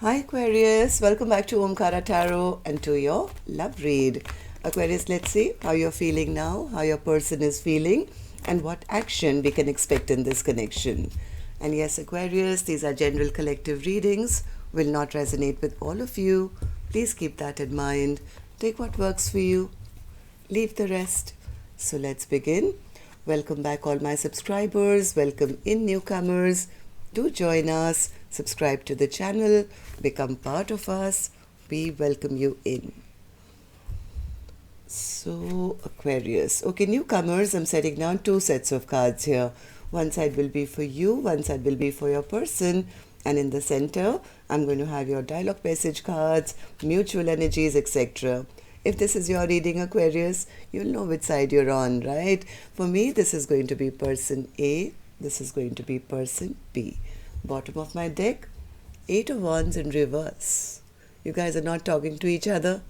Hi Aquarius, welcome back to Omkaratarot and to your love read. Aquarius, let's see how you're feeling now, how your person is feeling, and what action we can expect in this connection. And yes, Aquarius, these are general collective readings, will not resonate with all of you. Please keep that in mind. Take what works for you, leave the rest. So let's begin. Welcome back all my subscribers, welcome in newcomers. Do join us, subscribe to the channel, become part of us. We welcome you in. So, Aquarius. Okay, newcomers, I'm setting down two sets of cards here. One side will be for you, one side will be for your person. And in the center, I'm going to have your dialogue message cards, mutual energies, etc. If this is your reading, Aquarius, you'll know which side you're on, right? For me, this is going to be person A. This is going to be person B. Bottom of my deck, 8 of Wands in reverse. You guys are not talking to each other.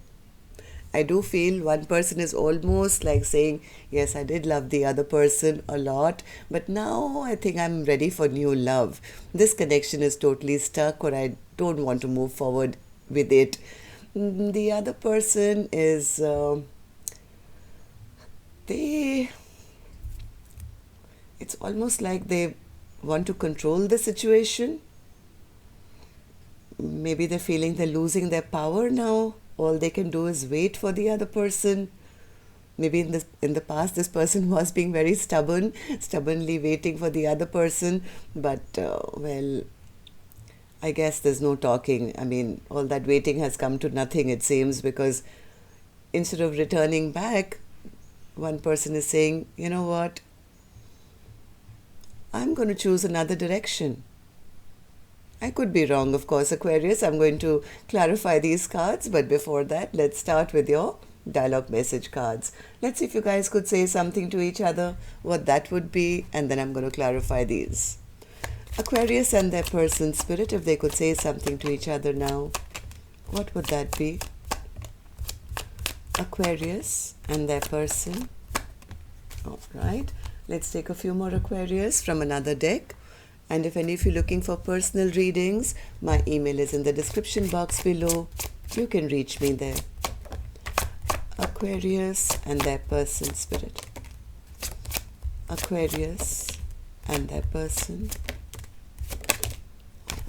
I do feel one person is almost like saying, yes, I did love the other person a lot, but now I think I'm ready for new love. This connection is totally stuck, or I don't want to move forward with it. The other person is, it's almost like they want to control the situation. Maybe they're feeling they're losing their power now. All they can do is wait for the other person. Maybe in the past this person was being very stubbornly waiting for the other person. But, well, I guess there's no talking. I mean, all that waiting has come to nothing, it seems, because instead of returning back, one person is saying, you know what? I'm going to choose another direction. I could be wrong, of course, Aquarius. I'm going to clarify these cards, but before that, let's start with your dialogue message cards. Let's see if you guys could say something to each other, what that would be, and then I'm going to clarify these. Aquarius and their person spirit, if they could say something to each other now, what would that be? Aquarius and their person. All right. Let's take a few more Aquarius from another deck. And if any of you are looking for personal readings, my email is in the description box below. You can reach me there. Aquarius and their person spirit. Aquarius and their person.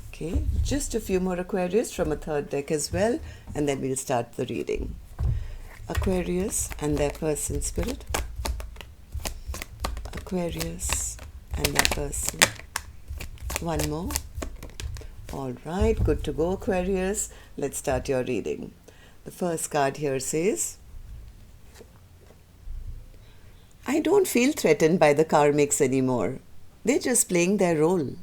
Okay, just a few more Aquarius from a third deck as well, and then we'll start the reading. Aquarius and their person spirit. Aquarius and their person. One more. All right, good to go, Aquarius. Let's start your reading. The first card here says, I don't feel threatened by the karmics anymore. They're just playing their role.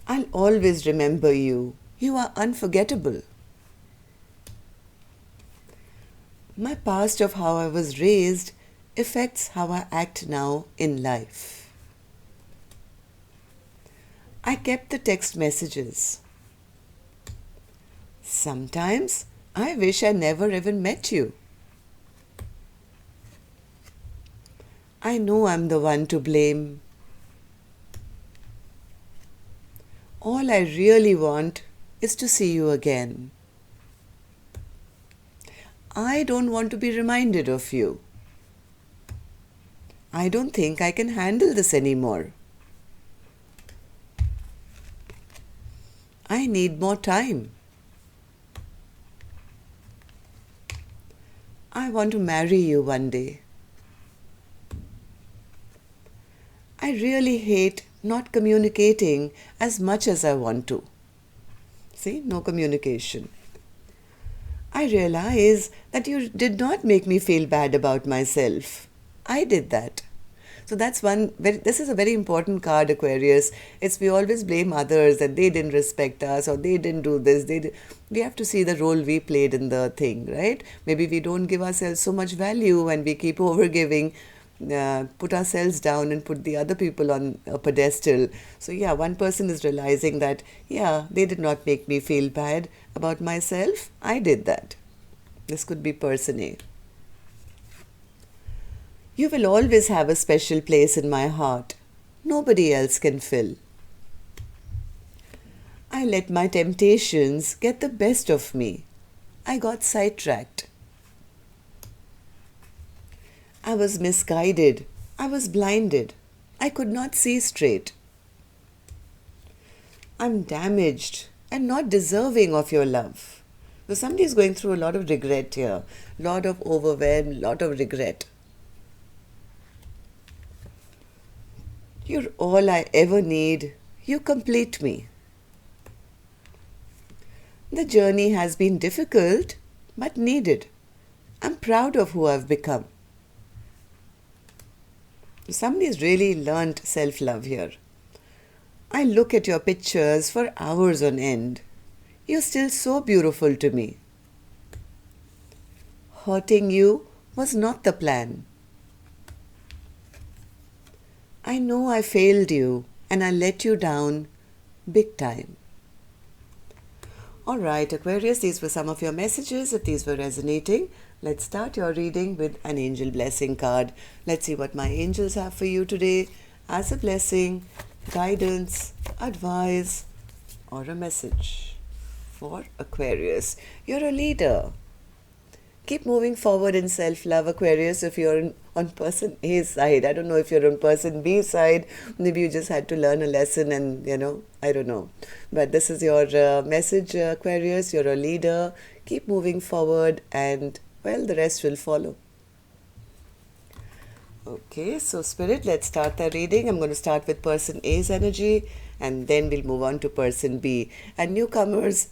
I'll always remember you. You are unforgettable. My past of how I was raised affects how I act now in life. I kept the text messages. Sometimes I wish I never even met you. I know I'm the one to blame. All I really want is to see you again. I don't want to be reminded of you. I don't think I can handle this anymore. I need more time. I want to marry you one day. I really hate not communicating as much as I want to. See, no communication. I realize that you did not make me feel bad about myself. I did that. So that's this is a very important card, Aquarius. We always blame others that they didn't respect us or they didn't do this. We have to see the role we played in the thing, right? Maybe we don't give ourselves so much value and we keep overgiving, put ourselves down and put the other people on a pedestal. So yeah, one person is realizing that, yeah, they did not make me feel bad about myself. I did that. This could be person A. You will always have a special place in my heart. Nobody else can fill. I let my temptations get the best of me. I got sidetracked. I was misguided. I was blinded. I could not see straight. I'm damaged and not deserving of your love. So somebody is going through a lot of regret here. Lot of overwhelm, lot of regret. You're all I ever need. You complete me. The journey has been difficult, but needed. I'm proud of who I've become. Somebody's really learnt self-love here. I look at your pictures for hours on end. You're still so beautiful to me. Hurting you was not the plan. I know I failed you and I let you down big time. Alright, Aquarius, these were some of your messages. If these were resonating, let's start your reading with an angel blessing card. Let's see what my angels have for you today as a blessing, guidance, advice, or a message for Aquarius. You're a leader. Keep moving forward in self-love, Aquarius, if you're on person A's side. I don't know if you're on person B's side. Maybe you just had to learn a lesson and, I don't know. But this is your message, Aquarius. You're a leader. Keep moving forward and, well, the rest will follow. Okay, so Spirit, let's start the reading. I'm going to start with person A's energy and then we'll move on to person B. And newcomers,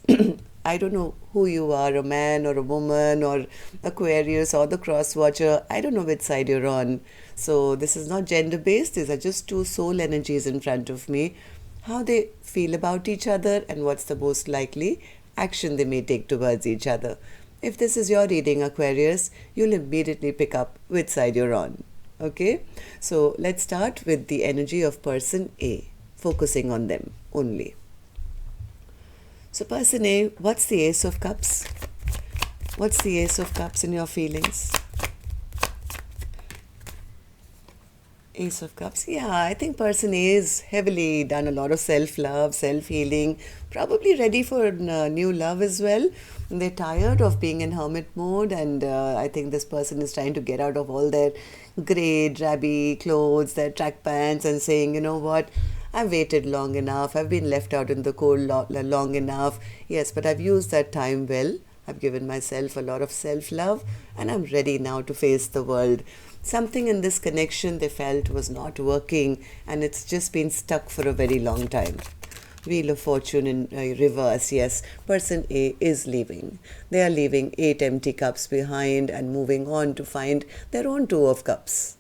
I don't know who you are, a man or a woman or Aquarius or the cross watcher. I don't know which side you're on. So this is not gender based. These are just two soul energies in front of me. How they feel about each other and what's the most likely action they may take towards each other. If this is your reading, Aquarius, you'll immediately pick up which side you're on. Okay, so let's start with the energy of person A, focusing on them only. So person A, what's the Ace of Cups? What's the Ace of Cups in your feelings? Ace of Cups. Yeah, I think person A is heavily done a lot of self-love, self-healing, probably ready for new love as well. They're tired of being in hermit mode and I think this person is trying to get out of all their grey, drabby clothes, their track pants and saying, you know what, I've waited long enough, I've been left out in the cold long enough. Yes, but I've used that time well. I've given myself a lot of self-love and I'm ready now to face the world. Something in this connection they felt was not working and it's just been stuck for a very long time. Wheel of Fortune in reverse, yes, person A is leaving. They are leaving 8 empty cups behind and moving on to find their own 2 of cups.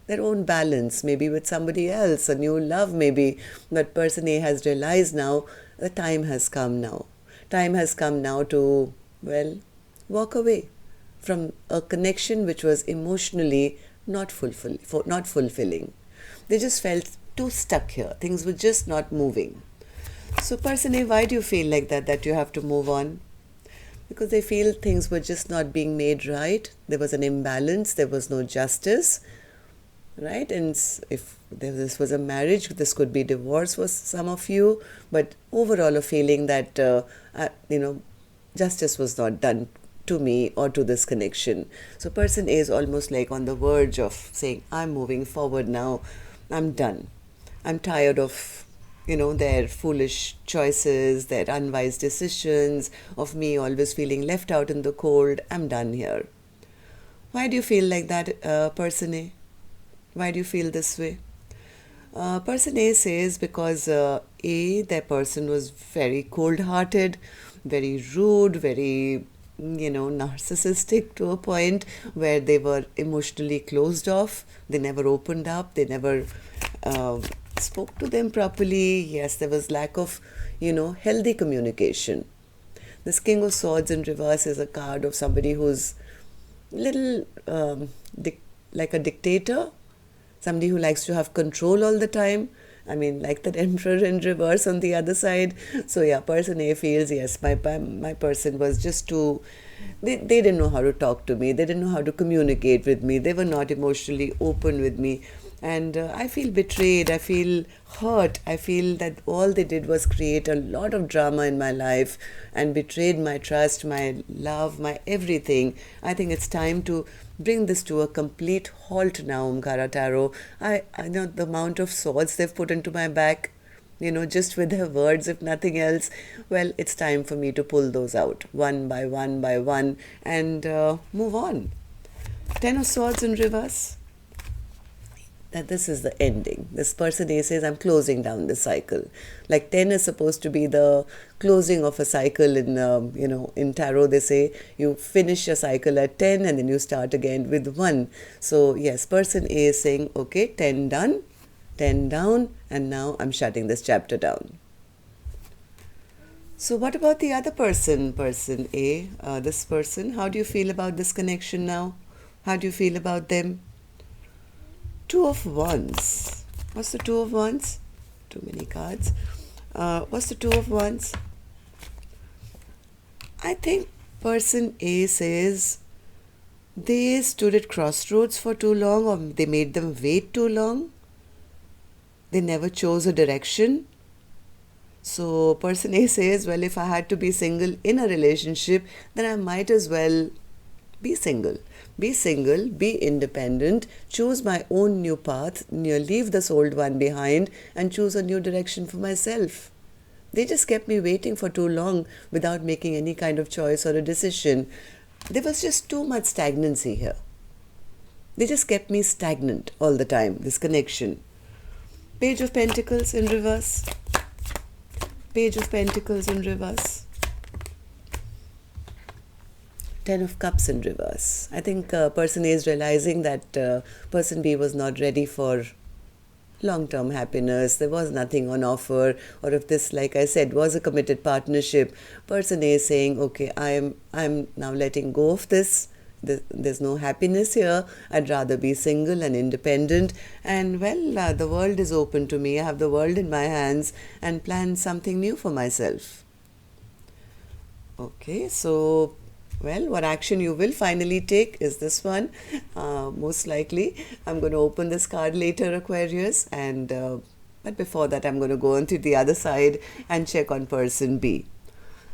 Their own balance, maybe with somebody else, a new love maybe. But person A has realized now the time has come now. Time has come now to, well, walk away from a connection which was emotionally not fulfilling. They just felt too stuck here. Things were just not moving. So person A, why do you feel like that you have to move on? Because they feel things were just not being made right. There was an imbalance. There was no justice. Right? And if this was a marriage, this could be divorce for some of you. But overall a feeling that, justice was not done to me or to this connection. So person A is almost like on the verge of saying, I'm moving forward now. I'm done. I'm tired of their foolish choices, their unwise decisions, of me always feeling left out in the cold. I'm done here. Why do you feel like that, person A? Why do you feel this way? Person A says because their person was very cold-hearted, very rude, very, narcissistic to a point where they were emotionally closed off. They never opened up. They never spoke to them properly. Yes, there was lack of, healthy communication. This King of Swords in reverse is a card of somebody who's little like a dictator, somebody who likes to have control all the time. I mean, like that Emperor in reverse on the other side. So yeah, person A feels, yes, my person was just too, they didn't know how to talk to me. They didn't know how to communicate with me. They were not emotionally open with me. And I feel betrayed, I feel hurt, I feel that all they did was create a lot of drama in my life and betrayed my trust, my love, my everything. I think it's time to bring this to a complete halt now, Omkaratarot. I know the amount of swords they've put into my back, just with their words, if nothing else. Well, it's time for me to pull those out one by one and move on. Ten of Swords in reverse. That this is the ending. This person A says, I'm closing down this cycle. Like 10 is supposed to be the closing of a cycle in tarot. They say you finish your cycle at 10 and then you start again with 1. So yes, person A is saying, okay, 10 done, 10 down, and now I'm shutting this chapter down. So what about the other person A, this person? How do you feel about this connection now? How do you feel about them? Two of Wands. What's the Two of Wands? Too many cards. What's the Two of Wands? I think person A says they stood at crossroads for too long, or they made them wait too long. They never chose a direction. So person A says, well, if I had to be single in a relationship, then I might as well be single. Be single, be independent, choose my own new path, leave this old one behind and choose a new direction for myself. They just kept me waiting for too long without making any kind of choice or a decision. There was just too much stagnancy here. They just kept me stagnant all the time, this connection. Page of Pentacles in reverse. Page of Pentacles in reverse. Ten of Cups in reverse. I think person A is realizing that person B was not ready for long-term happiness. There was nothing on offer. Or if this, like I said, was a committed partnership, person A is saying, okay, I'm now letting go of this. There's no happiness here. I'd rather be single and independent. And well, the world is open to me. I have the world in my hands and plan something new for myself. Okay, so well, what action you will finally take is this one. Most likely, I'm going to open this card later, Aquarius. And but before that, I'm going to go on to the other side and check on person B.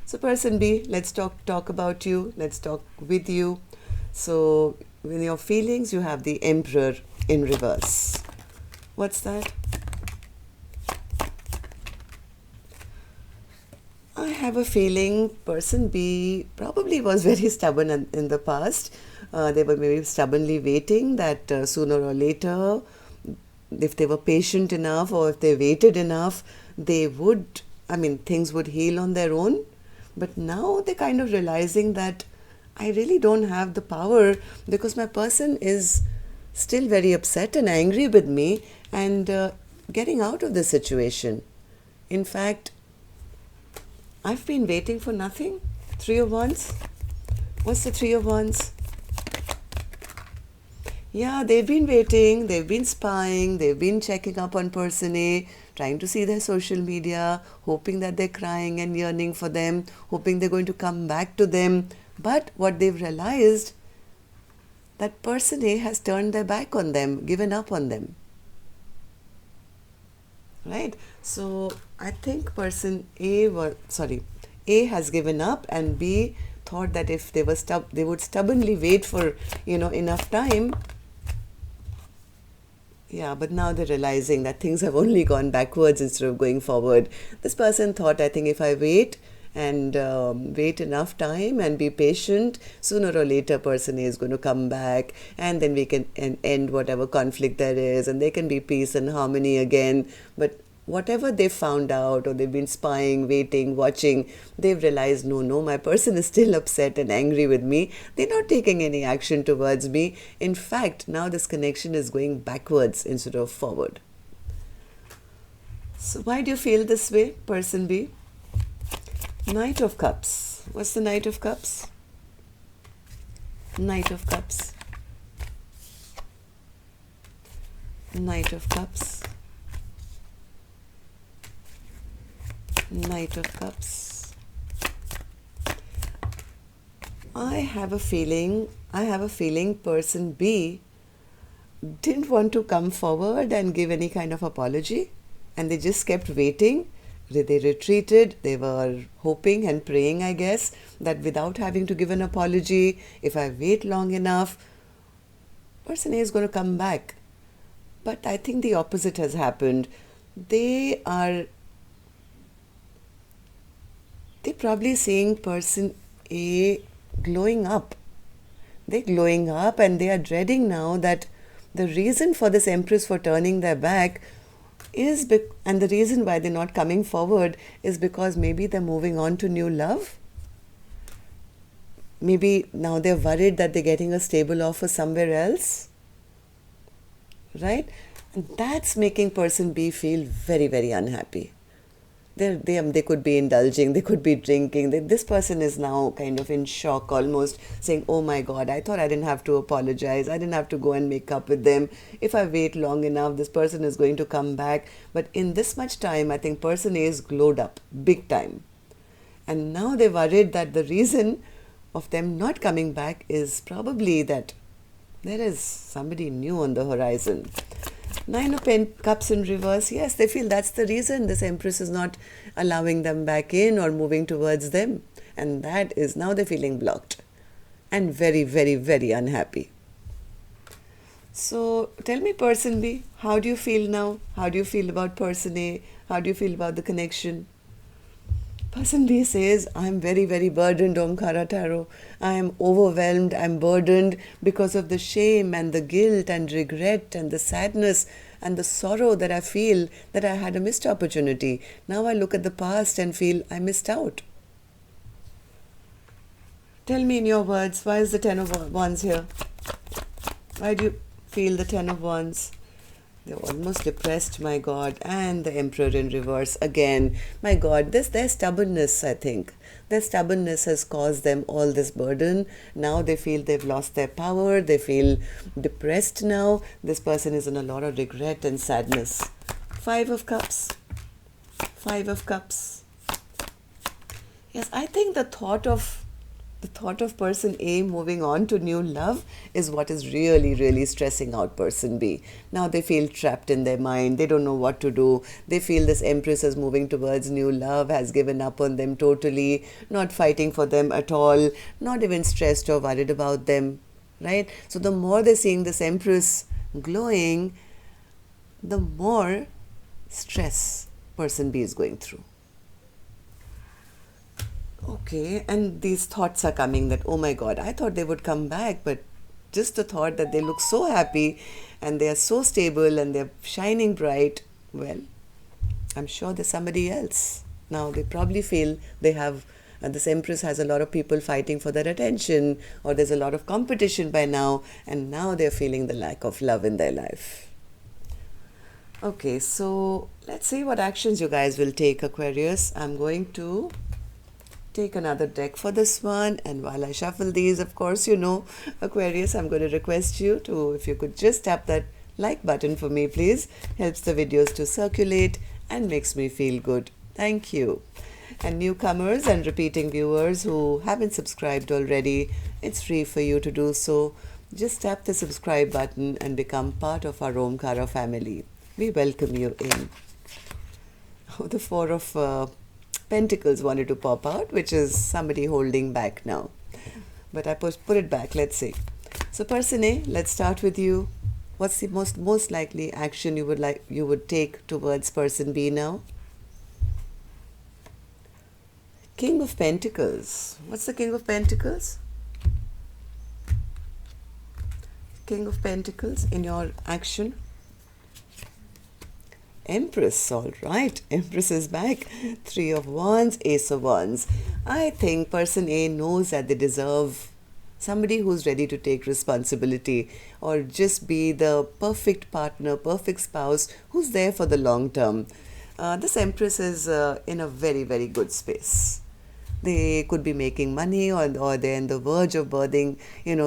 So person B, let's talk about you. Let's talk with you. So in your feelings, you have the Emperor in reverse. What's that? I have a feeling person B probably was very stubborn in the past. They were maybe stubbornly waiting that sooner or later, if they were patient enough or if they waited enough, things would heal on their own. But now they're kind of realizing that I really don't have the power because my person is still very upset and angry with me and getting out of this situation. In fact, I've been waiting for nothing. Three of Wands. What's the Three of Wands? Yeah, they've been waiting, they've been spying, they've been checking up on person A, trying to see their social media, hoping that they're crying and yearning for them, hoping they're going to come back to them. But what they've realized, that person A has turned their back on them, given up on them. Right? So I think person A has given up, and B thought that if they would stubbornly wait for enough time. Yeah, but now they're realizing that things have only gone backwards instead of going forward. This person thought, I think if I wait and wait enough time and be patient, sooner or later person A is going to come back, and then we can end whatever conflict there is, and there can be peace and harmony again. But whatever they found out, or they've been spying, waiting, watching, they've realized, no, my person is still upset and angry with me. They're not taking any action towards me. In fact, now this connection is going backwards instead of forward. So why do you feel this way, person B? Knight of Cups. What's the Knight of Cups? Knight of Cups. Knight of Cups. Knight of Cups. I have a feeling person B didn't want to come forward and give any kind of apology, and they just kept waiting. They retreated. They were hoping and praying, I guess, that without having to give an apology, if I wait long enough, person A is going to come back. But I think the opposite has happened. They're probably seeing person A glowing up. They're glowing up, and they are dreading now that the reason for this Empress for turning their back and the reason why they're not coming forward is because maybe they're moving on to new love. Maybe now they're worried that they're getting a stable offer somewhere else. Right? And that's making person B feel very, very unhappy. They could be indulging, they could be drinking. This person is now kind of in shock, almost saying, oh my God, I thought I didn't have to apologize. I didn't have to go and make up with them. If I wait long enough, this person is going to come back. But in this much time, I think person A is glowed up big time. And now they're worried that the reason of them not coming back is probably that there is somebody new on the horizon. Nine of Cups in reverse. Yes, they feel that's the reason this Empress is not allowing them back in or moving towards them. And that is now they're feeling blocked and very, very, very unhappy. So tell me, person B, how do you feel now? How do you feel about person A? How do you feel about the connection? Person B says, I'm very, very burdened, Omkaratarot. I am overwhelmed, I'm burdened because of the shame and the guilt and regret and the sadness and the sorrow that I feel that I had a missed opportunity. Now I look at the past and feel I missed out. Tell me in your words, why is the Ten of Wands here? Why do you feel the Ten of Wands? They're almost depressed, my God. And the Emperor in reverse again. My God, their stubbornness, I think. Their stubbornness has caused them all this burden. Now they feel they've lost their power. They feel depressed now. This person is in a lot of regret and sadness. Five of Cups. Five of Cups. Yes, I think the thought of person A moving on to new love is what is really, really stressing out person B. Now they feel trapped in their mind. They don't know what to do. They feel this Empress is moving towards new love, has given up on them totally, not fighting for them at all, not even stressed or worried about them, right? So the more they're seeing this Empress glowing, the more stress person B is going through. Okay, and these thoughts are coming that, oh my God, I thought they would come back, but just the thought that they look so happy and they are so stable and they're shining bright, well, I'm sure there's somebody else. Now they probably feel they have, this Empress has a lot of people fighting for their attention, or there's a lot of competition by now, and now they're feeling the lack of love in their life. Okay, so let's see what actions you guys will take, Aquarius. I'm going to take another deck for this one, and while I shuffle these, of course, you know, Aquarius, I'm going to request you to, if you could just tap that like button for me, please. Helps the videos to circulate and makes me feel good. Thank you. And newcomers and repeating viewers who haven't subscribed already, it's free for you to do so. Just tap the subscribe button and become part of our Omkara family. We welcome you in. Oh, the Four of Pentacles wanted to pop out, which is somebody holding back now. But I put it back. Let's see. So person A, let's start with you. What's the most likely action you would take towards person B now? King of Pentacles. What's the King of Pentacles? King of Pentacles in your action. Empress, all right. Empress is back. Three of Wands, Ace of Wands. I think person A knows that they deserve somebody who's ready to take responsibility or just be the perfect partner, perfect spouse who's there for the long term. This Empress is in a very, very good space. They could be making money, or they're on the verge of birthing,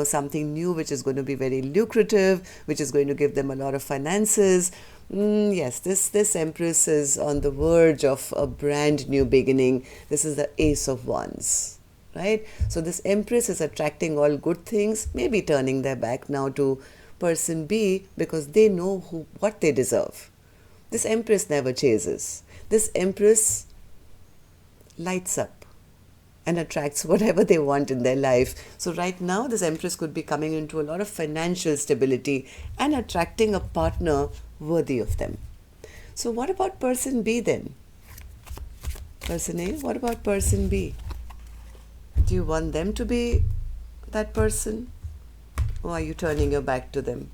something new which is going to be very lucrative, which is going to give them a lot of finances. Yes, this Empress is on the verge of a brand new beginning. This is the Ace of Wands, right? So this Empress is attracting all good things, maybe turning their back now to person B because they know what they deserve. This Empress never chases. This Empress lights up and attracts whatever they want in their life. So right now, this Empress could be coming into a lot of financial stability and attracting a partner worthy of them. So what about person B then? Person A, what about person B? Do you want them to be that person? Or are you turning your back to them?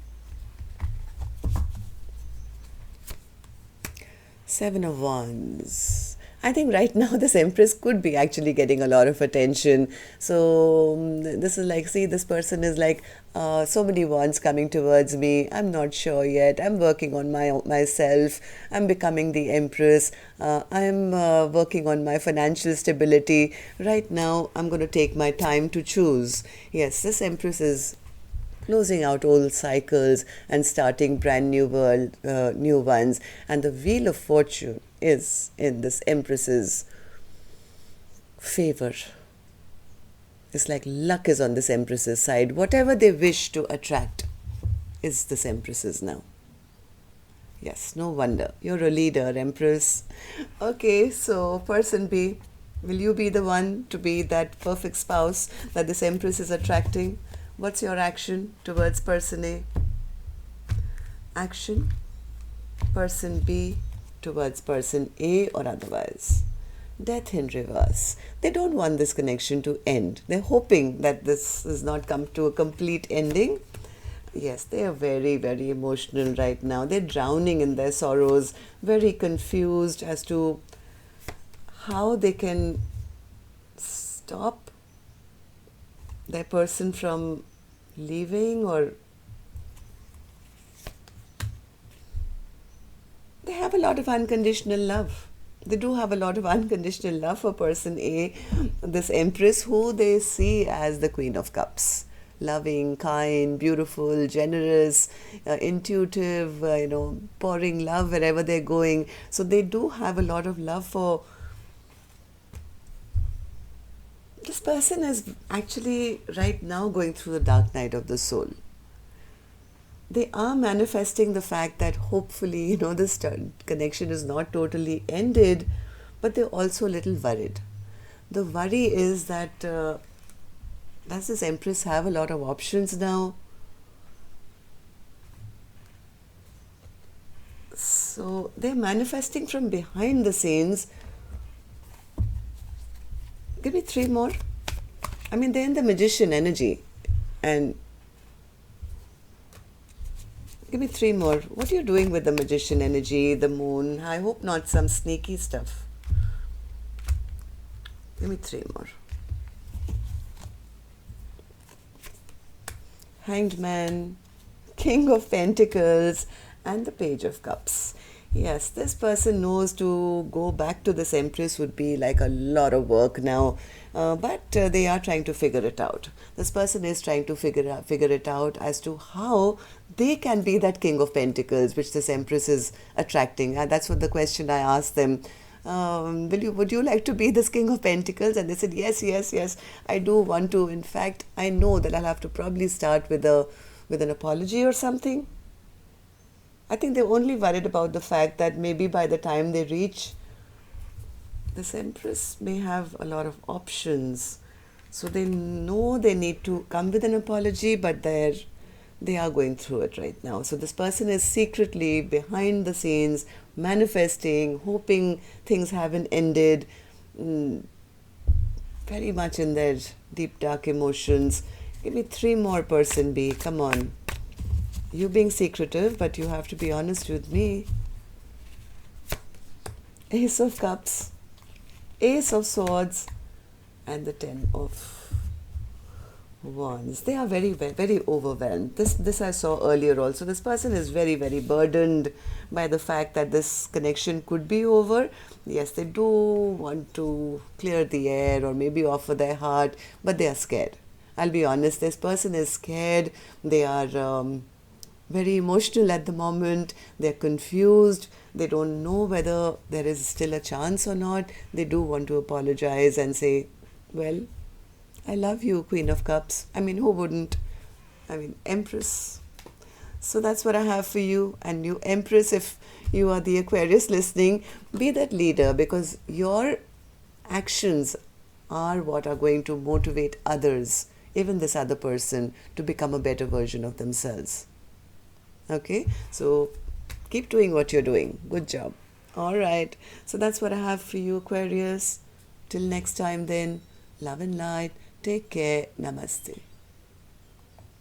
Seven of Wands. I think right now this Empress could be actually getting a lot of attention. So this is like, see, this person is like, so many wands coming towards me. I'm not sure yet. I'm working on myself. I'm becoming the Empress. I'm working on my financial stability. Right now, I'm going to take my time to choose. Yes, this Empress is closing out old cycles and starting brand new new ones. And the Wheel of Fortune is in this Empress's favor. It's like luck is on this Empress's side. Whatever they wish to attract is this Empress's now. Yes, no wonder. You're a leader, Empress. Okay, so person B, will you be the one to be that perfect spouse that this Empress is attracting? What's your action towards person A? Action, person B towards person A or otherwise. Death in reverse. They don't want this connection to end. They're hoping that this has not come to a complete ending. Yes, they are very, very emotional right now. They're drowning in their sorrows, very confused as to how they can stop their person from leaving, or they have a lot of unconditional love. They do have a lot of unconditional love for person A, this Empress, who they see as the Queen of Cups. Loving, kind, beautiful, generous, intuitive, pouring love wherever they're going. So they do have a lot of love for... This person is actually right now going through the dark night of the soul. They are manifesting the fact that hopefully, this connection is not totally ended, but they're also a little worried. The worry is that does this Empress have a lot of options now? So they're manifesting from behind the scenes. Give me three more. I mean, they're in the Magician energy. And give me three more. What are you doing with the Magician energy, the moon? I hope not some sneaky stuff. Give me three more. Hanged Man, King of Pentacles, and the Page of Cups. Yes, this person knows to go back to this Empress would be like a lot of work now, but they are trying to figure it out. This person is trying to figure it out as to how they can be that King of Pentacles, which this Empress is attracting. And that's what the question I asked them. Would you like to be this King of Pentacles? And they said, yes, I do want to. In fact, I know that I'll have to probably start with an apology or something. I think they're only worried about the fact that maybe by the time they reach, this Empress may have a lot of options. So they know they need to come with an apology, but they are going through it right now. So this person is secretly behind the scenes, manifesting, hoping things haven't ended, very much in their deep, dark emotions. Give me three more, person B. Come on. You being secretive, but you have to be honest with me. Ace of Cups, Ace of Swords, and the Ten of Wands. They are very, very overwhelmed. This I saw earlier also. This person is very, very burdened by the fact that this connection could be over. Yes, they do want to clear the air or maybe offer their heart, but they are scared. I'll be honest, this person is scared. They are very emotional at the moment. They're confused. They don't know whether there is still a chance or not. They do want to apologize and say, well, I love you, Queen of Cups. I mean, who wouldn't? I mean, Empress. So that's what I have for you. And you Empress, if you are the Aquarius listening, be that leader, because your actions are what are going to motivate others, even this other person, to become a better version of themselves. Okay, so keep doing what you're doing. Good job. All right, so that's what I have for you, Aquarius. Till next time then, love and light. Take care. Namaste.